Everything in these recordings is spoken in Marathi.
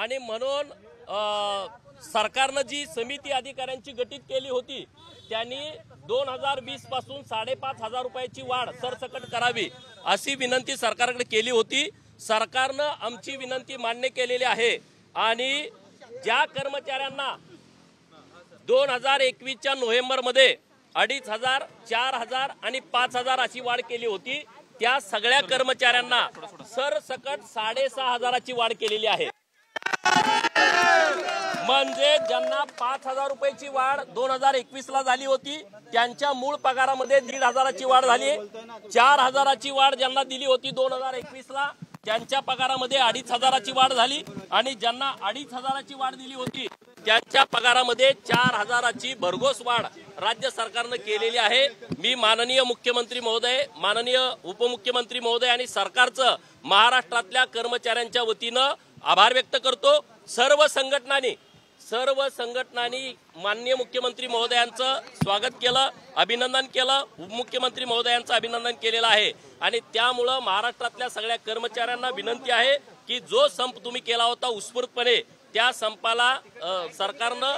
आणि म्हणून सरकारनं जी समिती अधिकाऱ्यांची गठीत केली होती त्यांनी 2020 पासून 5,500 रुपयाची वाढ सरसकट करावी अशी विनंती सरकारकडे केली होती। सरकारनं आमची विनंती मान्य केलेली आहे आणि ज्या कर्मचाऱ्यांना 2021च्या नोव्हेंबरमध्ये 2,500, 4,000 आणि 5,000 अशी वाढ केली होती त्या सगळ्या कर्मचाऱ्यांना सरसकट 6,500ची वाढ केलेली आहे। म्हणजे ज्यांना 5,000 रुपयाची वाढ 2021ला झाली होती त्यांच्या मूळ पगारामध्ये 1,500ची वाढ झाली। 4,000ची वाढ ज्यांना दिली होती 2021ला त्यांच्या पगारामध्ये 2,500ची वाढ झाली आणि ज्यांना 2,500ची वाढ दिली होती त्यांच्या पगारामध्ये 4,000ची भरघोस वाढ राज्य सरकारने केलेली आहे। मी माननीय मुख्यमंत्री महोदय, माननीय उपमुख्यमंत्री महोदय आणि सरकारचं महाराष्ट्रातल्या कर्मचाऱ्यांच्या वतीनं आभार व्यक्त करतो। सर्व संघटनांनी माननीय मुख्यमंत्री महोदयांचं स्वागत केलं, अभिनंदन केलं, उपमुख्यमंत्री महोदयांचं अभिनंदन केलेलं आहे आणि त्यामुळे महाराष्ट्रातल्या सगळ्या कर्मचाऱ्यांना विनंती आहे की जो संप तुम्ही केला होता उत्स्फूर्तपणे त्या संपाला सरकारनं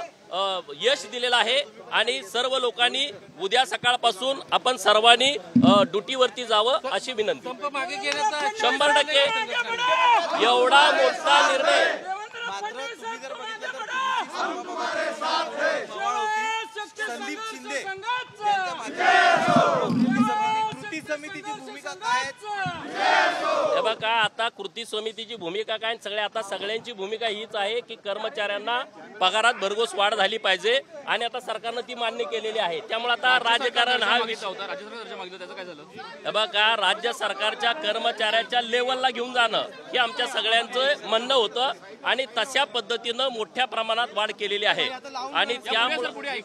यश दिलेलं आहे आणि सर्व लोकांनी उद्या सकाळपासून आपण सर्वांनी ड्युटीवरती जावं अशी विनंती। 100% एवढा मोठा निर्णय संदीप शिंदे समितीची भूमिका काय? हे बघा आता कृती समितीची भूमिका काय आता सगळ्यांची भूमिका हीच आहे की कर्मचाऱ्यांना पगारात भरघोस वाढ झाली पाहिजे आणि आता सरकारनं ती मान्य केलेली आहे। त्यामुळे आता राजकारण हा विषय होता। हे बघा राज्य सरकारच्या कर्मचाऱ्याच्या लेवलला घेऊन जाणं हे आमच्या सगळ्यांचं म्हणणं होतं आणि तशा पद्धतीनं मोठ्या प्रमाणात वाढ केलेली आहे आणि त्यामुळे